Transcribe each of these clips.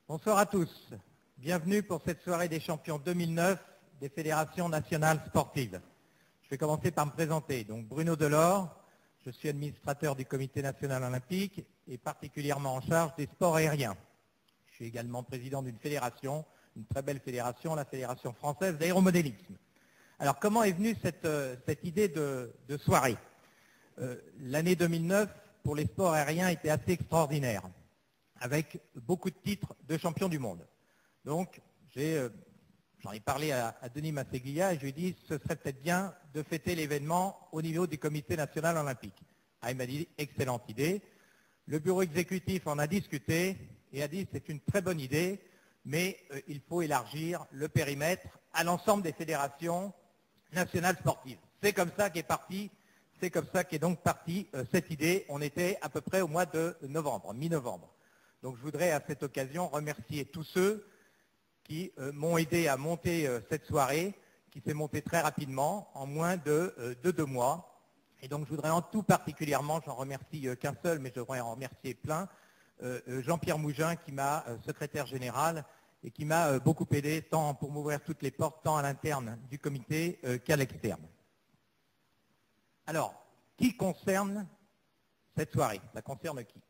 Bonsoir à tous. Bienvenue pour cette soirée des champions 2009 des fédérations nationales sportives. Je vais commencer par me présenter. Donc Bruno Delors, je suis administrateur du Comité national olympique et particulièrement en charge des sports aériens. Je suis également président d'une fédération, une très belle fédération, la Fédération française d'aéromodélisme. Alors comment est venue cette idée de soirée? L'année 2009 pour les sports aériens était assez extraordinaire, avec beaucoup de titres de champion du monde. Donc j'en ai parlé à Denis Masseglia et je lui ai dit ce serait peut-être bien de fêter l'événement au niveau du Comité national olympique. Ah, il m'a dit excellente idée. Le bureau exécutif en a discuté et a dit c'est une très bonne idée, mais il faut élargir le périmètre à l'ensemble des fédérations nationales sportives. C'est comme ça qu'est partie, c'est comme ça qu'est donc partie cette idée. On était à peu près au mois de novembre, mi-novembre. Donc je voudrais à cette occasion remercier tous ceux qui m'ont aidé à monter cette soirée, qui s'est montée très rapidement, en moins de 2 mois. Et donc je voudrais en tout particulièrement, j'en remercie qu'un seul, mais je voudrais en remercier plein, Jean-Pierre Mougin, qui m'a secrétaire général et qui m'a beaucoup aidé, tant pour m'ouvrir toutes les portes, tant à l'interne du comité qu'à l'externe. Alors, qui concerne cette soirée? Ça concerne qui?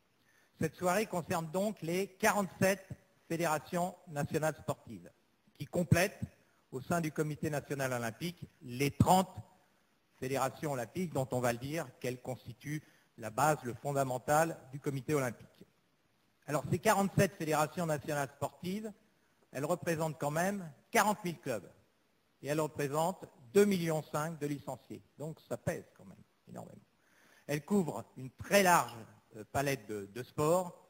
Cette soirée concerne donc les 47 fédérations nationales sportives qui complètent au sein du Comité national olympique les 30 fédérations olympiques dont on va le dire qu'elles constituent la base, le fondamental du Comité olympique. Alors ces 47 fédérations nationales sportives, elles représentent quand même 40 000 clubs et elles représentent 2,5 millions de licenciés. Donc ça pèse quand même énormément. Elles couvrent une très large palette de sports,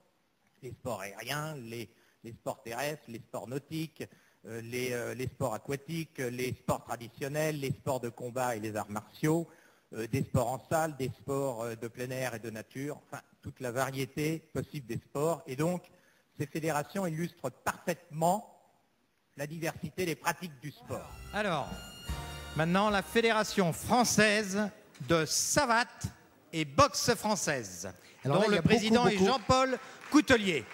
les sports aériens, les sports terrestres, les sports nautiques, les sports aquatiques, les sports traditionnels, les sports de combat et les arts martiaux, des sports en salle, des sports de plein air et de nature, enfin toute la variété possible des sports. Et donc, ces fédérations illustrent parfaitement la diversité des pratiques du sport. Alors, maintenant, la Fédération française de savate et boxe française, dont le président est Jean-Paul Coutelier.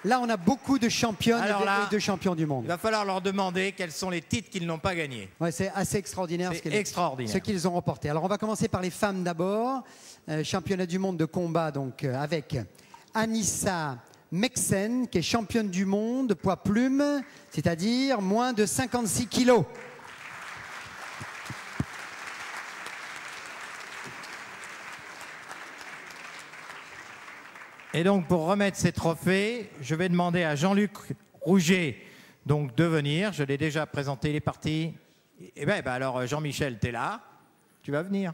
Là, on a beaucoup de championnes et de champions du monde. Il va falloir leur demander quels sont les titres qu'ils n'ont pas gagnés. Ouais, c'est assez extraordinaire, ce qu'ils ont remporté. Alors, on va commencer par les femmes d'abord. Championnat du monde de combat, donc, avec Anissa Meksen, qui est championne du monde poids plume, c'est-à-dire moins de 56 kilos. Et donc, pour remettre ces trophées, je vais demander à Jean-Luc Rouget donc, de venir. Je l'ai déjà présenté, il est parti. Et bien, alors, Jean-Michel, tu es là. Tu vas venir.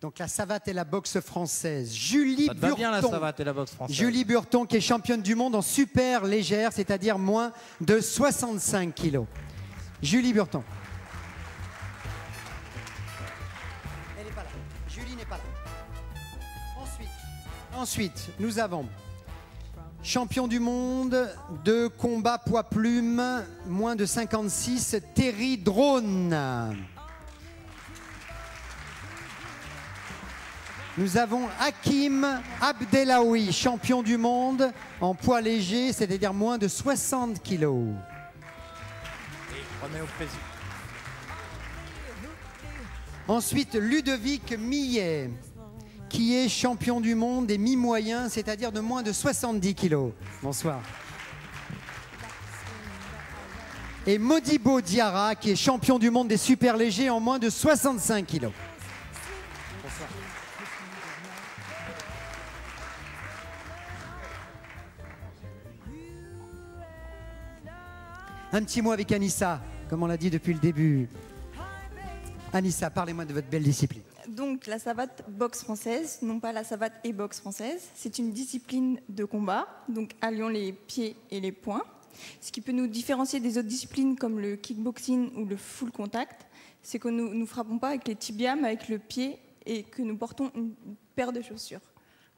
Donc, la savate et la boxe française. Julie Burton. Ça te va bien, la savate et la boxe française. Julie Burton, qui est championne du monde en super légère, c'est-à-dire moins de 65 kilos. Julie Burton. Elle n'est pas là. Julie n'est pas là. Ensuite, nous avons champion du monde de combat poids plume, moins de 56, Terry Drone. Nous avons Hakim Abdelaoui, champion du monde en poids léger, c'est-à-dire moins de 60 kilos. Ensuite, Ludovic Millet, qui est champion du monde des mi-moyens, c'est-à-dire de moins de 70 kilos. Bonsoir. Et Modibo Diarra, qui est champion du monde des super légers en moins de 65 kilos. Bonsoir. Un petit mot avec Anissa, comme on l'a dit depuis le début. Anissa, parlez-moi de votre belle discipline. Donc la savate boxe française, non pas la savate et boxe française, c'est une discipline de combat, donc alliant les pieds et les poings. Ce qui peut nous différencier des autres disciplines comme le kickboxing ou le full contact, c'est que nous ne frappons pas avec les tibias, mais avec le pied et que nous portons une paire de chaussures.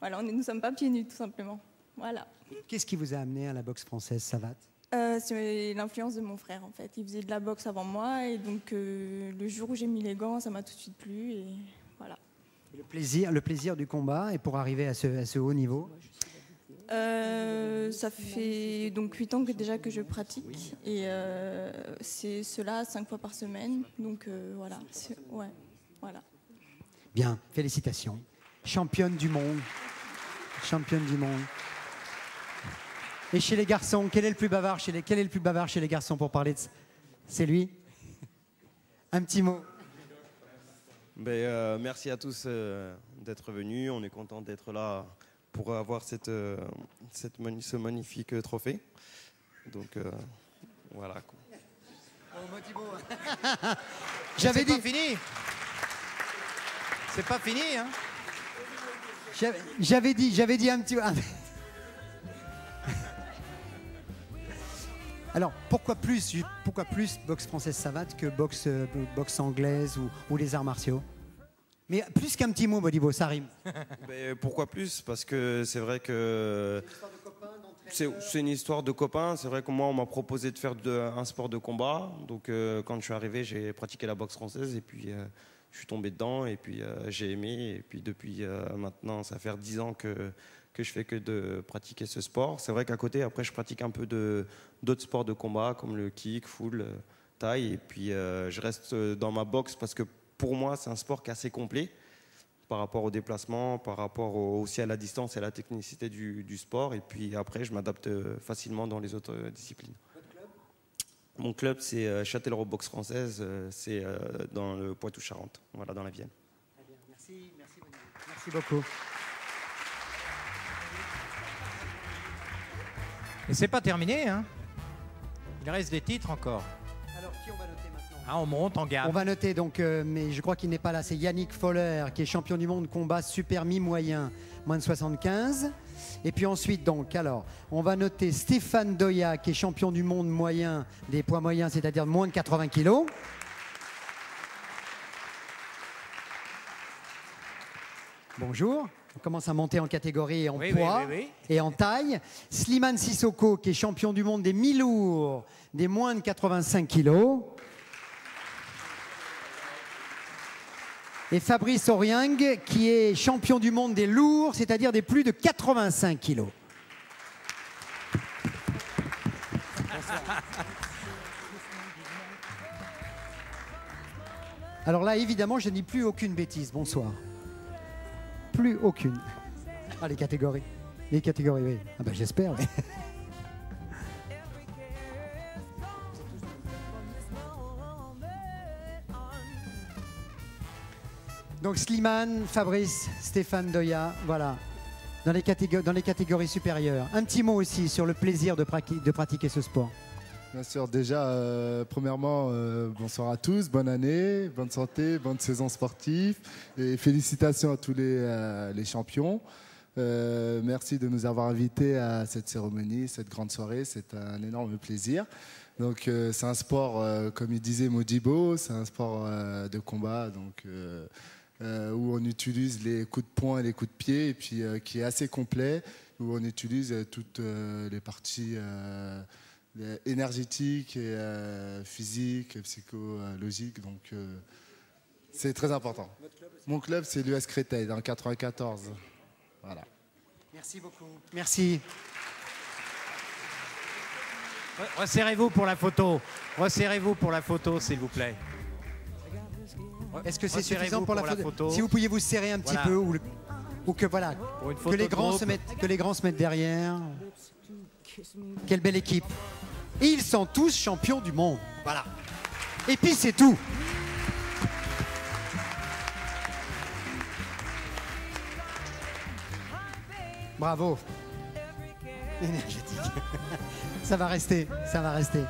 Voilà, nous ne sommes pas pieds nus tout simplement. Voilà. Qu'est-ce qui vous a amené à la boxe française savate? C'est l'influence de mon frère en fait. Il faisait de la boxe avant moi et donc le jour où j'ai mis les gants, ça m'a tout de suite plu et voilà. Le plaisir du combat et pour arriver à ce haut niveau? Ça fait donc 8 ans que je pratique et c'est cela 5 fois par semaine. Donc voilà. Ouais, voilà. Bien, félicitations. Championne du monde. Championne du monde. Et chez les garçons, quel est le plus bavard chez les garçons pour parler de ça? C'est lui. Un petit mot. Merci à tous d'être venus. On est content d'être là pour avoir ce magnifique trophée. Donc voilà. J'avais dit. C'est pas fini. C'est pas fini, hein. J'avais dit un petit. Alors, pourquoi plus boxe française savate que boxe anglaise ou les arts martiaux? Mais plus qu'un petit mot, Modibo, ça rime. Pourquoi plus? Parce que c'est vrai que c'est une histoire de copains. C'est vrai que moi, on m'a proposé de faire un sport de combat. Donc, quand je suis arrivé, j'ai pratiqué la boxe française et puis je suis tombé dedans et puis j'ai aimé. Et puis depuis maintenant, ça fait 10 ans que je fais que de pratiquer ce sport. C'est vrai qu'à côté, après, je pratique un peu d'autres sports de combat comme le kick, full, taille. Et puis, je reste dans ma boxe parce que pour moi, c'est un sport qui est assez complet par rapport au déplacement, par rapport aussi à la distance et à la technicité du sport. Et puis après, je m'adapte facilement dans les autres disciplines. Votre club? Mon club, c'est Châtellerault Boxe Française. C'est dans le Poitou-Charentes, voilà, dans la Vienne. Très bien. Merci beaucoup. Et c'est pas terminé, hein. Il reste des titres encore. Alors, qui on va noter maintenant? Ah, on monte en gamme. On va noter donc, mais je crois qu'il n'est pas là, c'est Yannick Foller qui est champion du monde combat super mi-moyen, moins de 75. Et puis ensuite, donc, alors, on va noter Stéphane Doya qui est champion du monde moyen, des poids moyens, c'est-à-dire moins de 80 kilos. Bonjour. On commence à monter en catégorie en poids et en taille. Slimane Sissoko qui est champion du monde des mi-lourds, des moins de 85 kilos. Et Fabrice Auriang qui est champion du monde des lourds, c'est-à-dire des plus de 85 kilos. Alors là, évidemment, je n'ai plus aucune bêtise. Bonsoir. Plus aucune. Ah, les catégories. Les catégories, oui. Ah ben, j'espère, oui. Donc Slimane, Fabrice, Stéphane Doya, voilà, dans les catégories supérieures. Un petit mot aussi sur le plaisir de pratiquer ce sport. Bien sûr, déjà, premièrement, bonsoir à tous, bonne année, bonne santé, bonne saison sportive et félicitations à tous les champions. Merci de nous avoir invités à cette cérémonie, cette grande soirée, c'est un énorme plaisir. Donc c'est un sport, comme il disait Modibo, c'est un sport de combat donc, où on utilise les coups de poing et les coups de pied et puis qui est assez complet, où on utilise toutes les parties énergétique et physique, psychologique, donc c'est très important. Mon club, c'est l'US Créteil, dans le 94. Voilà. Merci beaucoup. Merci. Resserrez-vous pour la photo. Resserrez-vous pour la photo, s'il vous plaît. Est-ce que c'est suffisant pour la photo? Si vous pouviez vous serrer un petit peu, ou que voilà, que les grands se mettent derrière. Quelle belle équipe. Et ils sont tous champions du monde. Voilà. Et puis c'est tout. Bravo. Énergétique. Ça va rester, ça va rester.